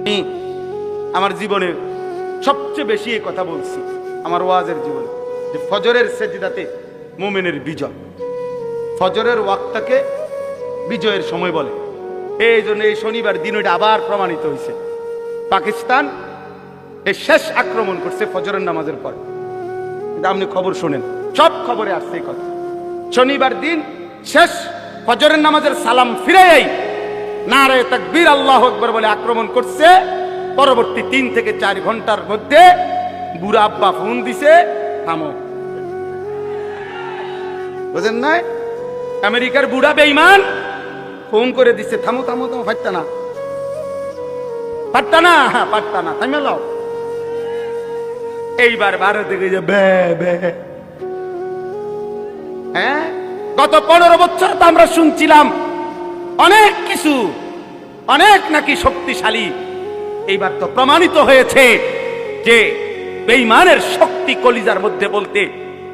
আমি আমার জীবনে সবচেয়ে বেশি এই কথা বলছি আমার ওয়াজের জীবনে, যে ফজরের সেজদাতে মুমিনের বিজয়, ফজরের ওয়াক্তটাকে বিজয়ের সময় বলে। এই জন্য এই শনিবার দিন ওইটা আবার প্রমাণিত হয়েছে। পাকিস্তান এই শেষ আক্রমণ করছে ফজরের নামাজের পরে। কিন্তু আপনি খবর শোনেন, সব খবরে আসছে এই কথা। শনিবার দিন শেষ ফজরের নামাজের সালাম ফিরেই নারে তাকবীর আল্লাহু আকবার বলে আক্রমণ করছে। পরবর্তী 3 থেকে 4 ঘন্টার মধ্যে বুড়া আব্বা ফোন দিছে, থামো। বুঝেন নাই? আমেরিকার বুড়া বেঈমান ফোন করে দিছে, থামো থামো থামো, পারতা না পারতা না পারতা না, থামে লাও। এইবার ভারত থেকে যে বে বে, হ্যাঁ গত 15 বছর তো আমরা শুনছিলাম অনেক কিছু, অনেক নাকি শক্তিশালী। এইবার তো প্রমাণিত হয়েছে যে বেঈমানের শক্তি কলিজার মধ্যে বলতে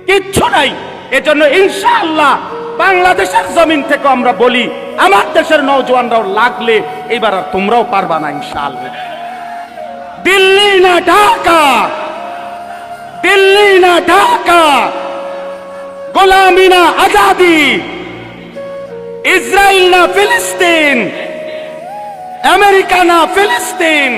কিচ্ছু নাই। এজন্য ইনশাআল্লাহ বাংলাদেশের জমিন থেকে আমরা বলি, আমার দেশের নওজওয়ানরাও লাগলে এবার আর তোমরাও পারবা না ইনশাআল্লাহ। দিল্লি না ঢাকা, দিল্লি না ঢাকা, গোলামি না আজাদি, ইসরায়েল না ফিলিস্তিন, আমেরিকা না ফিলিস্তিন।